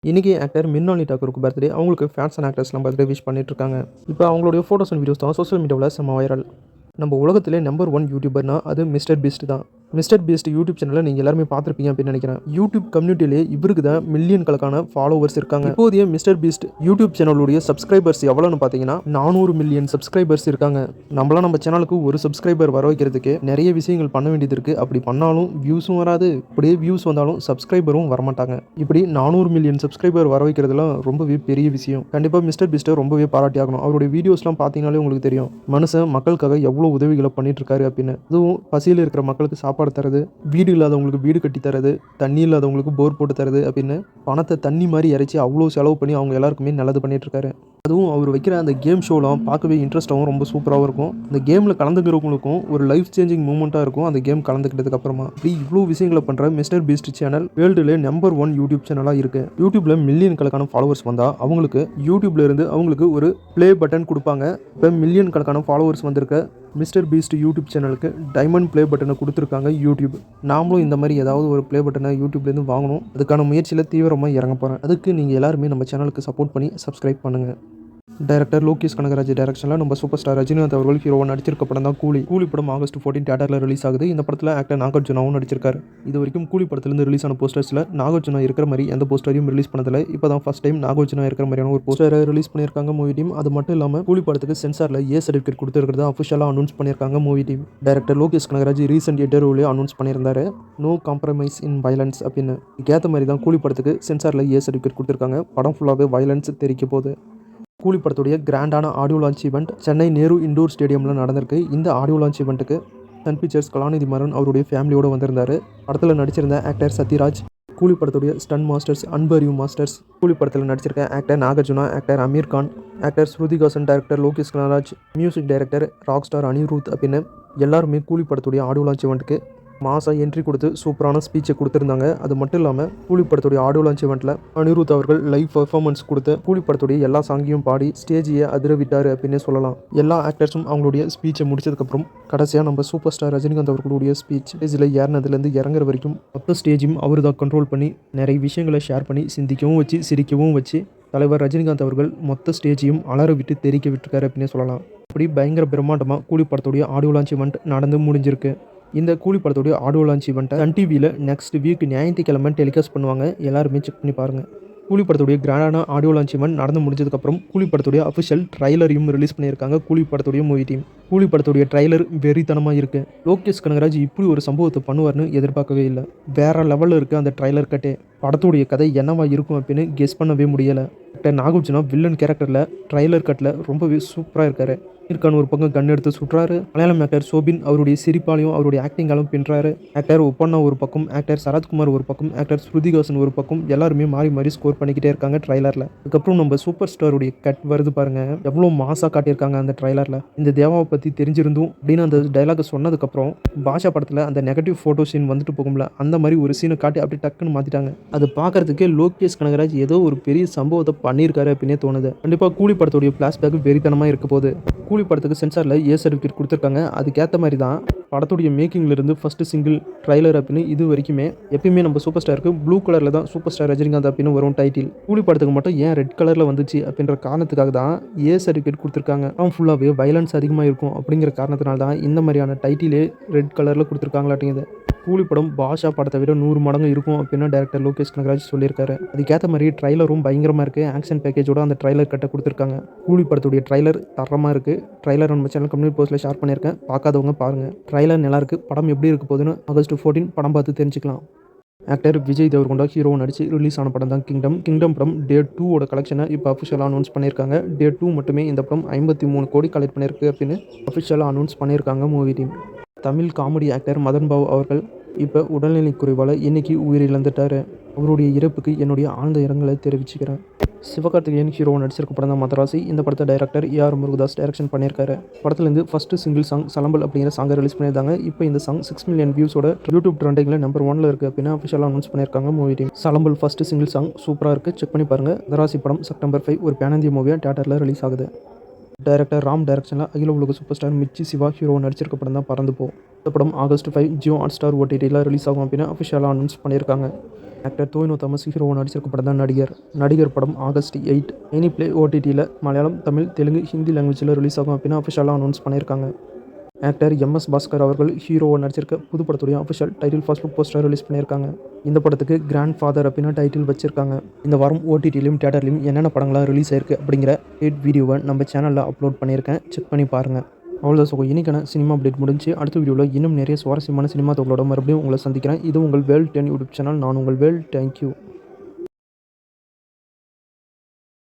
இன்னைக்கு actor மின்னாலி டாக்கூருக்கு birthday. அவங்களுக்கு fans and ஆக்டர்ஸ்லாம் birthday wish பண்ணிட்டு இருக்காங்க. இப்போ அவங்களுடைய ஃபோட்டோஸ் அண்ட் வீடியோஸ் தான் சோஷியல் மீடியாவில் செம்ம வைரல். நம்ம உலகத்திலே நம்பர் 1 யூடியூபர்னா அது மிஸ்டர் பீஸ்ட் தான். மிஸ்டர் பீஸ்ட் யூடியூப் சேனலை நீங்கள் எல்லாருமே பார்த்துருப்பீங்க அப்படின்னு நினைக்கிறேன். யூடியூப் கம்யூனிட்டிலே இவருக்கு தான் மில்லியன் கணக்கான ஃபாலோவர்ஸ் இருக்காங்க. இப்போதைய மிஸ்டர் பீஸ்ட் யூடியூப் சேனலுடைய சப்ஸ்கிரைபர்ஸ் எவ்வளோன்னு பார்த்தீங்கன்னா 400 மில்லியன் சப்ஸ்கிரைபர்ஸ் இருக்காங்க. நம்மளாம் நம்ம சேனலுக்கு ஒரு சப்ஸ்கிரைபர் வர வைக்கிறதுக்கு நிறைய விஷயங்கள் பண்ண வேண்டியது இருக்குது. அப்படி பண்ணாலும் வியூஸும் வராது, அப்படியே வியூஸ் வந்தாலும் சப்ஸ்கிரைபரும் வரமாட்டாங்க. இப்படி 400 மில்லியன் சப்ஸ்கிரைபர் வர வைக்கிறதுலாம் ரொம்பவே பெரிய விஷயம். கண்டிப்பாக மிஸ்டர் பீஸ்ட்டை ரொம்பவே பாராட்டி ஆகணும். அவருடைய வீடியோஸ்லாம் பார்த்தீங்கனாலே உங்களுக்கு தெரியும் மனுஷன் மக்களுக்காக எவ்வளோ உதவிகளை பண்ணிட்டு இருக்காரு அப்படின்னு. அதுவும் பசியில் இருக்கிற மக்களுக்கு சாப்பாடு தரது, வீடு இல்லாதவங்களுக்கு வீடு கட்டி தரது, தண்ணி இல்லாதவங்களுக்கு போர் போட்டு தரது அப்படின்னு பணத்தை தண்ணி மாதிரி இறைச்சி அவ்வளோ செலவு பண்ணி அவங்க எல்லாருக்குமே நல்லது பண்ணிட்டு இருக்காரு. அதுவும் அவர் வைக்கிற அந்த கேம் ஷோலாம் பார்க்கவே இன்ட்ரெஸ்ட்டாகவும் ரொம்ப சூப்பராகவும் இருக்கும். அந்த கேமில் கலந்துக்கிறவங்களுக்கும் ஒரு லைஃப் சேஞ்சிங் மூமெண்ட்டாக இருக்கும் அந்த கேம் கலந்துக்கிட்டதுக்கு அப்புறமா. இப்படி இவ்வளோ விஷயங்களை பண்ணுற மிஸ்டர் பீஸ்ட் சேனல் வேர்ல்டுல நம்பர் 1 யூடியூப் சேனலாக இருக்குது. யூடியூப்ல மில்லியன் கணக்கான ஃபாலோவர்ஸ் வந்தால் அவங்களுக்கு யூடியூப்ல இருந்து அவங்களுக்கு ஒரு ப்ளே பட்டன் கொடுப்பாங்க. இப்போ மில்லியன் கணக்கான ஃபாலோவர்ஸ் வந்திருக்க மிஸ்டர் பீஸ்ட் யூடியூப் சேனலுக்கு டைமண்ட் ப்ளே பட்டனை கொடுத்துருக்காங்க யூடியூப். நாமளும் இந்த மாதிரி ஏதாவது ஒரு ப்ளே பட்டனை யூடியூப்லேருந்து வாங்கணும். அதுக்கான முயற்சியில் தீவிரமாக இறங்க போகிறேன். அதுக்கு நீங்கள் எல்லாருமே நம்ம சேனலுக்கு சப்போர்ட் பண்ணி சப்ஸ்கிரைப் பண்ணுங்கள். டைரக்டர் லோகேஷ் கனகராஜ் டைரக்ஷனில் நம்ம சூப்பர் ஸ்டார் ரஜினிகாந்த் அவர்கள் ஹீரோவாக நடிச்சிருக்க படம் தான் கூலி. கூலி படம் ஆகஸ்ட் 14 தியேட்டரில் ரிலீஸ் ஆகுது. இந்த படத்தில் ஆக்டர் நாகார்ஜுனாவும் நடிச்சிருக்காரு. இது வரைக்கும் கூலி படத்துலேருந்து ரிலீஸ் ஆன போஸ்டர்ஸில் நாகார்ஜுனா இருக்கிற மாதிரி எந்த போஸ்டரையும் ரிலீஸ் பண்ணதில்லை. இப்போ தான் ஃபர்ஸ்ட் டைம் நாகார்ஜுனா இருக்கிற மாதிரியான ஒரு போஸ்டரை ரிலீஸ் பண்ணியிருக்காங்க மூவி டீம். அது மட்டும் இல்லாமல் கூலி படத்துக்கு சென்சாரில் ஏ சர்டிஃபிகேட் கொடுத்துருக்கிறத அஃபிஷியலாக அனௌன்ஸ் பண்ணியிருக்காங்க movie team. Director Lokesh Kanagaraj recent இன்டர்வியூலே அனௌன்ஸ் பண்ணியிருந்தாரு நோ காம்ப்ரமைஸ் இன் வயலன்ஸ் அப்படின்னு. இதுக்கேற்ற மாதிரி தான் கூலி படத்துக்கு சென்சாரில் ஏ சர்டிஃபிகேட் கொடுத்துருக்காங்க. படம் ஃபுல்லாகவே வயலன்ஸ் தெரிவிக்க போகுது. கூலி படத்துடைய கிராண்டான audio launch event Chennai Nehru indoor ஸ்டேடியமில் நடந்திருக்கு. இந்த ஆடியோ லான்ச் ஈவெண்ட்டுக்கு சன் பிக்சர்ஸ் கலாநிதி மாறன் அவருடைய ஃபேமிலியோடு வந்திருந்தார். படத்தில் நடிச்சிருந்த ஆக்டர் சத்யராஜ், கூலி படத்துடைய ஸ்டன் மாஸ்டர்ஸ் அன்பரியூ மாஸ்டர்ஸ், கூலி படத்தில் நடிச்சிருக்க actor Nagarjuna, actor Aamir Khan, actor Shruti Haasan, director Lokesh Kanagaraj, music director rock star Anirudh அப்படின்னு எல்லாருமே கூலி படத்துடைய ஆடியோ லான்ச் ஈவெண்ட்டுக்கு மாசா என்ட்ரி கொடுத்து சூப்பரான ஸ்பீச்சை கொடுத்துருந்தாங்க. அது மட்டும் இல்லாமல் கூலி படத்துடைய ஆடியோ லான்ச் ஈவெண்ட்டில் அனிருத் அவர்கள் லைவ் பர்ஃபார்மன்ஸ் கொடுத்து கூலி படத்துடைய எல்லா சாங்கையும் பாடி ஸ்டேஜையை அதிர விட்டார் அப்படின்னே சொல்லலாம். எல்லா ஆக்டர்ஸும் அவங்களுடைய ஸ்பீச்சை முடிச்சதுக்கப்புறம் கடைசியாக நம்ம சூப்பர் ஸ்டார் ரஜினிகாந்த் அவர்களுடைய ஸ்பீச் ஸ்டேஜில் ஏறினதுலேருந்து இறங்குற வரைக்கும் மொத்த ஸ்டேஜையும் அவர் தான் கண்ட்ரோல் பண்ணி நிறைய விஷயங்களை ஷேர் பண்ணி சிந்திக்கவும் வச்சு சிரிக்கவும் வச்சு தலைவர் ரஜினிகாந்த் அவர்கள் மொத்த ஸ்டேஜையும் அலற விட்டு தெரிக்க விட்டுருக்காரு அப்படின்னே சொல்லலாம். அப்படி பயங்கர பிரம்மாண்டமாக கூலி படத்துடைய ஆடியோ லான்ச் ஈவெண்ட் நடந்து முடிஞ்சிருக்கு. இந்த கூலி படத்துடைய ஆடியோ லான்ச் ஈவெண்ட்டை சன் டிவியில் நெக்ஸ்ட் வீக் ஞாயிற்றுக்கிழமை டெலிகாஸ்ட் பண்ணுவாங்க. எல்லாருமே செக் பண்ணி பாருங்கள். கூலி படத்துடைய கிராண்டான ஆடியோ லான்ச் ஈவெண்ட் நடந்து முடிஞ்சதுக்கப்புறம் கூலி படத்துடைய அஃபிஷியல் ட்ரைலரையும் ரிலீஸ் பண்ணியிருக்காங்க கூலி படத்துடைய மூவி டீம். கூலி படத்துடைய ட்ரைலர் வெறித்தனமாக இருக்குது. லோகேஷ் கனகராஜ் இப்படி ஒரு சம்பவத்தை பண்ணுவார்னு எதிர்பார்க்கவே இல்லை. வேறு லெவலில் இருக்குது அந்த ட்ரைலர் கட்டே. படத்துடைய கதை என்னவா இருக்கும் அப்படின்னு கெஸ் பண்ணவே முடியலை. ஆக்டர் நாகார்ஜுனா வில்லன் கேரக்டரில் ட்ரைலர் கட்டில் ரொம்பவே சூப்பராக இருக்காரு. இருக்கான ஒரு பக்கம் கன் எடுத்து சுட்டுறாரு. மலையாளம் ஆக்டர் சோபின் அவருடைய சிரிப்பாலையும் அவருடைய ஆக்டிங்காலும் பின்றாரு. ஆக்டர் ஒப்பண்ணா ஒரு பக்கம், ஆக்டர் சரத்குமார் ஒரு பக்கம், ஆக்டர் ஸ்ருதிகாசன் ஒரு பக்கம், எல்லாருமே மாறி மாறி ஸ்கோர் பண்ணிக்கிட்டே இருக்காங்க ட்ரைலரில். அதுக்கப்புறம் நம்ம சூப்பர் ஸ்டாருடைய கட் வருது பாருங்க, எவ்வளோ மாசாக காட்டியிருக்காங்க அந்த ட்ரைலரில். இந்த தேவாவை பற்றி தெரிஞ்சிருந்தும் அப்படின்னு அந்த டைலாகை சொன்னதுக்கப்புறம் பாஷா படத்தில் அந்த நெகட்டிவ் ஃபோட்டோ சீன் வந்துட்டு போகும்ல, அந்த மாதிரி ஒரு சீனை காட்டி அப்படி டக்குன்னு மாற்றிட்டாங்க. அது பார்க்கறதுக்கே லோகேஷ் கனகராஜ் ஏதோ ஒரு பெரிய சம்பவத்தை பண்ணியிருக்காரு அப்படின்னே தோணுது. கண்டிப்பாக கூலி படத்துடைய ஃப்ளாஷ்பேக் வெறித்தனமாக இருக்க போகுது. கூலி படத்துக்கு சென்சாரில் ஏ சர்டிஃபிகேட் கொடுத்துருக்காங்க. அதுக்கேற்ற மாதிரி தான் படத்துடைய மேக்கிங்லேருந்து ஃபஸ்ட்டு சிங்கிள் ட்ரைலர் அப்படின்னு இது வரைக்குமே எப்பயுமே நம்ம சூப்பர் ஸ்டாருக்கு ப்ளூ கலரில் தான் சூப்பர் ஸ்டார் ரஜினிகாந்த் அப்படின்னு வரும் டைட்டில். கூலி படத்துக்கு மட்டும் ஏன் ரெட் கலரில் வந்துச்சு அப்படின்ற காரணத்துக்காக தான் ஏ சர்டிஃபிகேட் கொடுத்துருக்காங்க. அவன் ஃபுல்லாகவே வயலன்ஸ் அதிகமாக இருக்கும் அப்படிங்கிற காரணத்தினால தான் இந்த மாதிரியான டைட்டிலே ரெட் கலரில் கொடுத்துருக்காங்களாட்டிங்குது. கூலி படம் பாஷா படத்தை விட 100 மடங்கு இருக்கும் அப்படின்னு டைரக்டர் லோகேஷ் கனகராஜ் சொல்லியிருக்காரு. அதுக்கேற்ற மாதிரி ட்ரைலரும் பயங்கரமாக இருக்குது. ஆக்ஷன் பேக்கேஜோட அந்த ட்ரைலர் கட்ட கொடுத்துருக்காங்க. கூலி படத்துடைய ட்ரைலர் தரமாக இருக்குது. ட்ரைலர் நம்ம சேனல் கம்யூனிட்டி போஸ்ட்டில் ஷேர் பண்ணியிருக்கேன். பார்க்காதவங்க பாருங்கள். ட்ரைலர் நல்லாயிருக்கு. படம் எப்படி இருக்க போகுதுன்னு ஆகஸ்ட் 14 படம் பார்த்து தெரிஞ்சுக்கலாம். ஆக்டர் விஜய் தேவர்கொண்டா ஹீரோவை நடிச்சு ரிலீஸ் ஆன படம் தான் கிங்டம். கிங்டம் படம் டே 2 கலெக்ஷனை இப்போ அஃபிஷியலாக அனௌன்ஸ் பண்ணியிருக்காங்க. டே 2 மட்டுமே இந்த படம் 53 கோடி கலெக்ட் பண்ணியிருக்கு அப்படின்னு அஃபிஷியலாக அனௌன்ஸ் பண்ணியிருக்காங்க movie team. Tamil comedy actor Madan Babu அவர்கள் இப்போ உடல்நிலை குறைவால் இன்னைக்கு உயிரிழந்துட்டார். அவருடைய இறப்புக்கு என்னுடைய ஆழ்ந்த இரங்கலை தெரிவிச்சுக்கிறேன். சிவகார்த்திகேயன் ஹீரோவை நடிச்சிருக்க படம் தான் மதராசி. இந்த படத்தை டைரக்டர் ஏஆர் முருகதாஸ் டைரக்ஷன் பண்ணியிருக்காரு. படத்துலேருந்து ஃபஸ்ட்டு சிங்கிள் சாங் சலம்பல் அப்படிங்கிற சாங்கை ரிலீஸ் பண்ணியிருந்தாங்க. இப்போ இந்த சாங் 6 மில்லியன் வியூஸோட யூடியூப் ட்ரெண்டிங்கில் நம்பர் 1 இருக்குது அப்படின்னு அஃபிஷியலாக அனௌன்ஸ் பண்ணியிருக்காங்க movie team. சலம்பல் first single song சூப்பராக இருக்குது. செக் பண்ணி பாருங்கள். மதராசி படம் செப்டம்பர் 5 ஒரு பேன் இந்தியா மூவியாக தியேட்டரில் ரிலீஸ் ஆகுது. டைரக்டர் ராம் டைரக்ஷனில் அகில உலக சூப்பர் ஸ்டார் மிர்ச்சி சிவா ஹீரோவை நடிச்சிருக்க படம் தான் பறந்து போ. இந்த படம் ஆகஸ்ட் 5 ஜியோ ஹாட் ஸ்டார் ஓடிடியில் ரிலீஸ் ஆகும் அப்படின்னு அஃபிஷியலாக அனௌன்ஸ் பண்ணியிருக்காங்க. ஆக்டர் டோவினோ தாமஸ் ஹீரோவாக நடிச்சிருக்க படம் தான் நடிகர் படம் ஆகஸ்ட் 8 எனி பிளே ஓடிடியில் மலையாளம், தமிழ், தெலுங்கு, ஹிந்தி லாங்குவேஜில் ரிலீஸ் ஆகும் அப்படின்னு அஃபிஷியலாக அனௌன்ஸ் பண்ணியிருக்காங்க. Actor MS. பாஸ்கர் அவர்கள் ஹீரோவாக நடிச்சிருக்க புது படத்துடைய official title first look poster release பண்ணியிருக்காங்க. இந்த படத்துக்கு கிராண்ட் ஃபாதர் அப்படின்னு டைட்டில் வச்சிருக்காங்க. இந்த வாரம் ஓடிடிலையும் தியேட்டர்லையும் என்னென்ன படங்களாக ரிலீஸ் ஆயிருக்கு அப்படிங்கிற வீடியோவை நம்ம சேனலில் அப்லோட் பண்ணியிருக்கேன். செக் பண்ணி பாருங்கள். அவ்வளோதான். ஸோ இன்னைக்கான சினிமா அப்டேட் முடிஞ்சு அடுத்த வீடியோவில் இன்னும் நிறைய சுவாரஸ்யமான சினிமா தகவலோட மறுபடியும் உங்களை சந்திக்கிறேன். இது உங்கள் வேல் 10 யூடியூப் சேனல். நான் உங்கள் வேல். தேங்க்யூ.